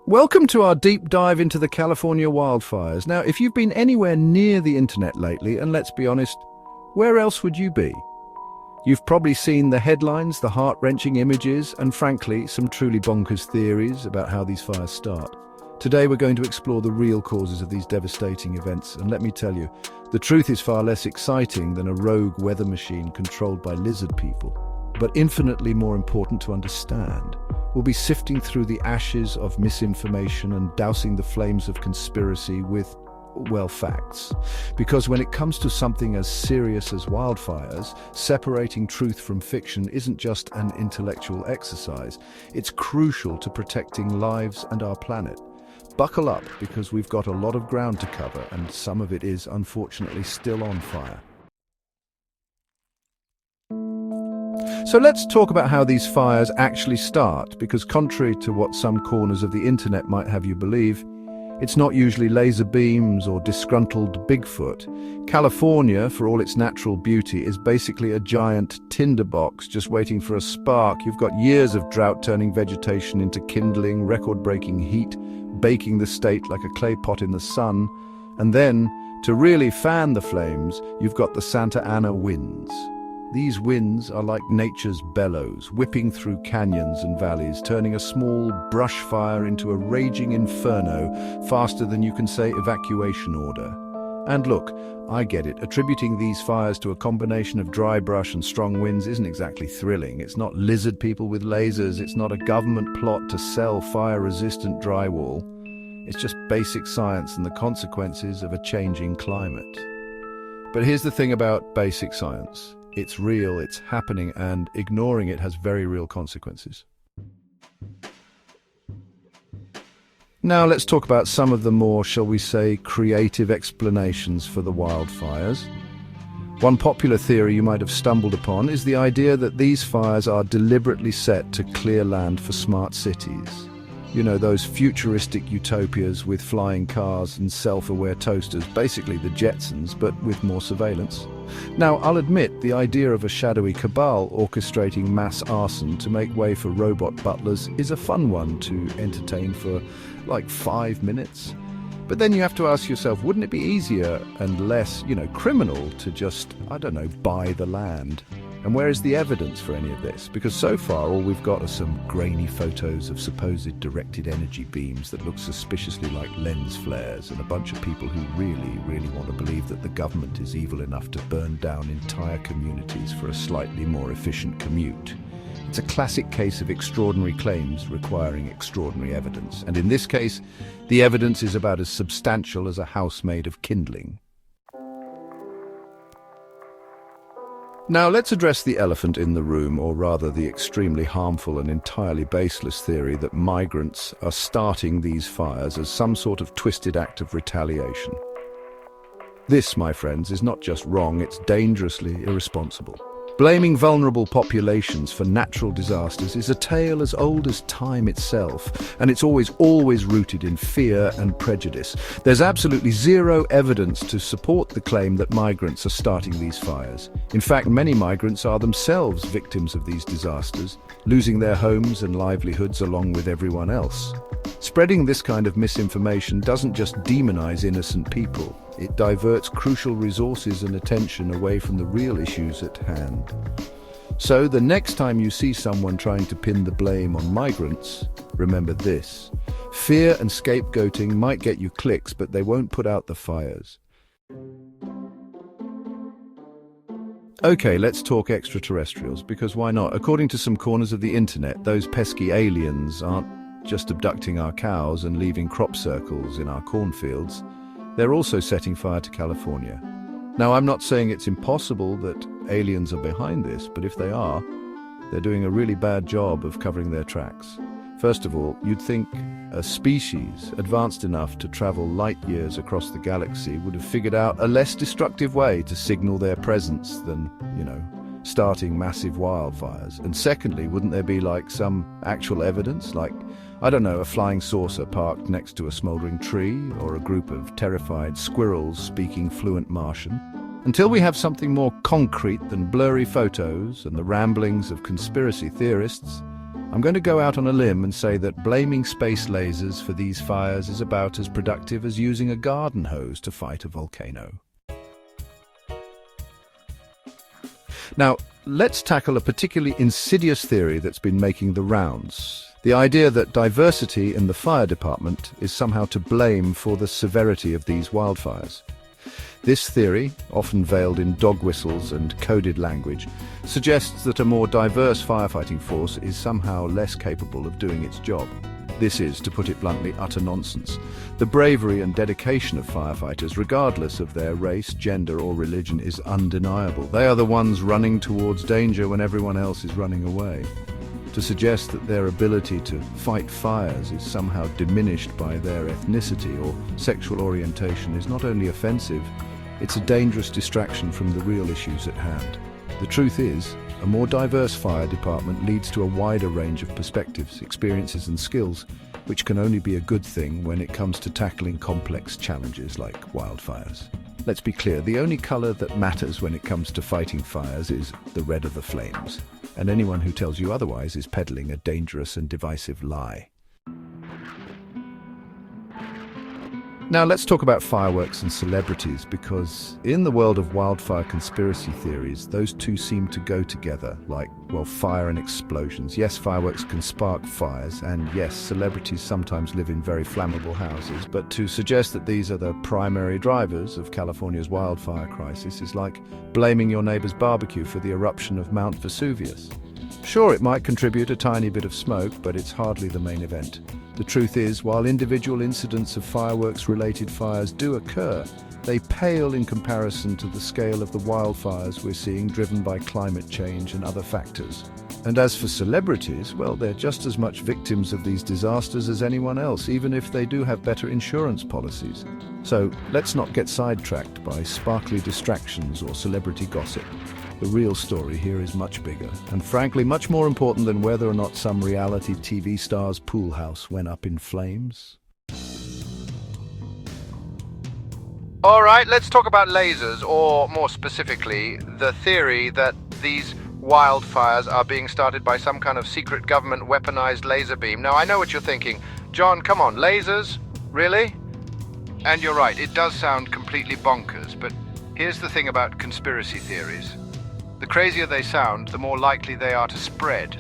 Welcome to our deep dive into the California wildfires. Now, if you've been anywhere near the internet lately, and let's be honest, where else would you be? You've probably seen the headlines, the heart-wrenching images, and frankly, some truly bonkers theories about how these fires start. Today, we're going to explore the real causes of these devastating events, and let me tell you, the truth is far less exciting than a rogue weather machine controlled by lizard people, but infinitely more important to understand. We'll be sifting through the ashes of misinformation and dousing the flames of conspiracy with, well, facts. Because when it comes to something as serious as wildfires, separating truth from fiction isn't just an intellectual exercise. It's crucial to protecting lives and our planet. Buckle up, because we've got a lot of ground to cover, and some of it is, unfortunately, still on fire. So let's talk about how these fires actually start, because contrary to what some corners of the internet might have you believe, it's not usually laser beams or disgruntled Bigfoot. California, for all its natural beauty, is basically a giant tinderbox just waiting for a spark. You've got years of drought turning vegetation into kindling, record-breaking heat, baking the state like a clay pot in the sun. And then, to really fan the flames, you've got the Santa Ana winds. These winds are like nature's bellows, whipping through canyons and valleys, turning a small brush fire into a raging inferno faster than you can say evacuation order. And look, I get it, attributing these fires to a combination of dry brush and strong winds isn't exactly thrilling. It's not lizard people with lasers, it's not a government plot to sell fire-resistant drywall. It's just basic science and the consequences of a changing climate. But here's the thing about basic science. It's real, it's happening, and ignoring it has very real consequences. Now let's talk about some of the more, shall we say, creative explanations for the wildfires. One popular theory you might have stumbled upon is the idea that these fires are deliberately set to clear land for smart cities. You know, those futuristic utopias with flying cars and self-aware toasters, basically the Jetsons, but with more surveillance. Now, I'll admit, the idea of a shadowy cabal orchestrating mass arson to make way for robot butlers is a fun one to entertain for, like, 5 minutes. But then you have to ask yourself, wouldn't it be easier and less, criminal to just, buy the land? And where is the evidence for any of this? Because so far, all we've got are some grainy photos of supposed directed energy beams that look suspiciously like lens flares, and a bunch of people who really want to believe that the government is evil enough to burn down entire communities for a slightly more efficient commute. It's a classic case of extraordinary claims requiring extraordinary evidence. And in this case, the evidence is about as substantial as a house made of kindling. Now let's address the elephant in the room, or rather the extremely harmful and entirely baseless theory that migrants are starting these fires as some sort of twisted act of retaliation. This, my friends, is not just wrong, it's dangerously irresponsible. Blaming vulnerable populations for natural disasters is a tale as old as time itself, and it's always rooted in fear and prejudice. There's absolutely zero evidence to support the claim that migrants are starting these fires. In fact, many migrants are themselves victims of these disasters, losing their homes and livelihoods along with everyone else. Spreading this kind of misinformation doesn't just demonize innocent people. It diverts crucial resources and attention away from the real issues at hand. So the next time you see someone trying to pin the blame on migrants, remember this: fear and scapegoating might get you clicks, but they won't put out the fires. Okay, let's talk extraterrestrials, because why not? According to some corners of the internet, those pesky aliens aren't just abducting our cows and leaving crop circles in our cornfields. They're also setting fire to California. Now, I'm not saying it's impossible that aliens are behind this, but if they are, they're doing a really bad job of covering their tracks. First of all, you'd think a species advanced enough to travel light years across the galaxy would have figured out a less destructive way to signal their presence than, starting massive wildfires. And secondly, wouldn't there be some actual evidence, a flying saucer parked next to a smoldering tree, or a group of terrified squirrels speaking fluent Martian? Until we have something more concrete than blurry photos and the ramblings of conspiracy theorists, I'm going to go out on a limb and say that blaming space lasers for these fires is about as productive as using a garden hose to fight a volcano. Now, let's tackle a particularly insidious theory that's been making the rounds. The idea that diversity in the fire department is somehow to blame for the severity of these wildfires. This theory, often veiled in dog whistles and coded language, suggests that a more diverse firefighting force is somehow less capable of doing its job. This is, to put it bluntly, utter nonsense. The bravery and dedication of firefighters, regardless of their race, gender or religion, is undeniable. They are the ones running towards danger when everyone else is running away. To suggest that their ability to fight fires is somehow diminished by their ethnicity or sexual orientation is not only offensive, it's a dangerous distraction from the real issues at hand. The truth is, a more diverse fire department leads to a wider range of perspectives, experiences and skills, which can only be a good thing when it comes to tackling complex challenges like wildfires. Let's be clear, the only color that matters when it comes to fighting fires is the red of the flames, and anyone who tells you otherwise is peddling a dangerous and divisive lie. Now let's talk about fireworks and celebrities, because in the world of wildfire conspiracy theories, those two seem to go together, like, well, fire and explosions. Yes, fireworks can spark fires, and yes, celebrities sometimes live in very flammable houses, but to suggest that these are the primary drivers of California's wildfire crisis is like blaming your neighbor's barbecue for the eruption of Mount Vesuvius. Sure, it might contribute a tiny bit of smoke, but it's hardly the main event. The truth is, while individual incidents of fireworks-related fires do occur, they pale in comparison to the scale of the wildfires we're seeing driven by climate change and other factors. And as for celebrities, well, they're just as much victims of these disasters as anyone else, even if they do have better insurance policies. So let's not get sidetracked by sparkly distractions or celebrity gossip. The real story here is much bigger, and frankly much more important than whether or not some reality TV star's pool house went up in flames. All right, let's talk about lasers, or more specifically, the theory that these wildfires are being started by some kind of secret government weaponized laser beam. Now, I know what you're thinking. John, come on, lasers? Really? And you're right, it does sound completely bonkers, but here's the thing about conspiracy theories. The crazier they sound, the more likely they are to spread.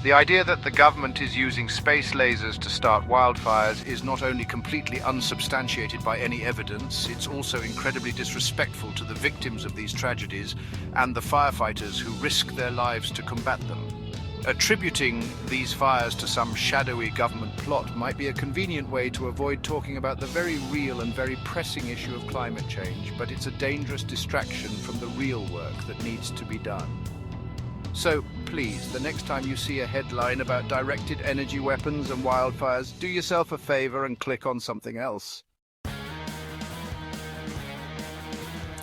The idea that the government is using space lasers to start wildfires is not only completely unsubstantiated by any evidence, it's also incredibly disrespectful to the victims of these tragedies and the firefighters who risk their lives to combat them. Attributing these fires to some shadowy government plot might be a convenient way to avoid talking about the very real and very pressing issue of climate change, but it's a dangerous distraction from the real work that needs to be done. So please, the next time you see a headline about directed energy weapons and wildfires, do yourself a favor and click on something else.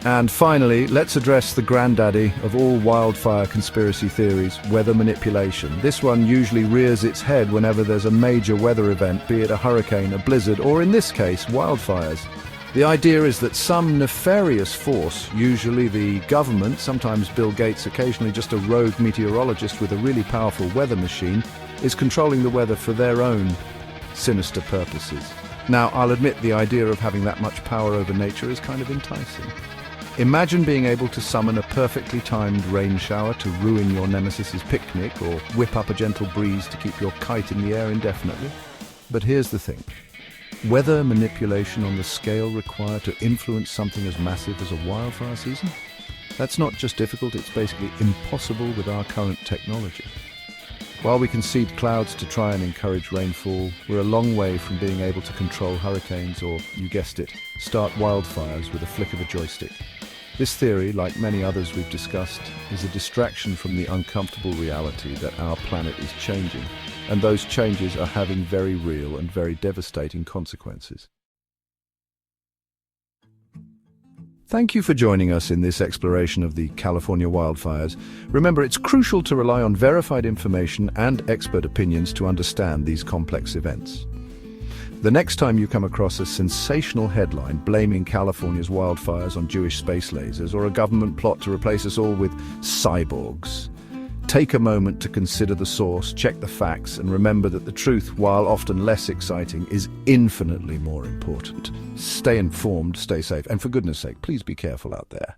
And finally, let's address the granddaddy of all wildfire conspiracy theories, weather manipulation. This one usually rears its head whenever there's a major weather event, be it a hurricane, a blizzard, or in this case, wildfires. The idea is that some nefarious force, usually the government, sometimes Bill Gates, occasionally just a rogue meteorologist with a really powerful weather machine, is controlling the weather for their own sinister purposes. Now, I'll admit the idea of having that much power over nature is kind of enticing. Imagine being able to summon a perfectly timed rain shower to ruin your nemesis's picnic, or whip up a gentle breeze to keep your kite in the air indefinitely. But here's the thing. Weather manipulation on the scale required to influence something as massive as a wildfire season? That's not just difficult, it's basically impossible with our current technology. While we can seed clouds to try and encourage rainfall, we're a long way from being able to control hurricanes or, you guessed it, start wildfires with a flick of a joystick. This theory, like many others we've discussed, is a distraction from the uncomfortable reality that our planet is changing, and those changes are having very real and very devastating consequences. Thank you for joining us in this exploration of the California wildfires. Remember, it's crucial to rely on verified information and expert opinions to understand these complex events. The next time you come across a sensational headline blaming California's wildfires on Jewish space lasers or a government plot to replace us all with cyborgs, Take a moment to consider the source, check the facts, and remember that the truth, while often less exciting, is infinitely more important. Stay informed, stay safe, and for goodness sake, please be careful out there.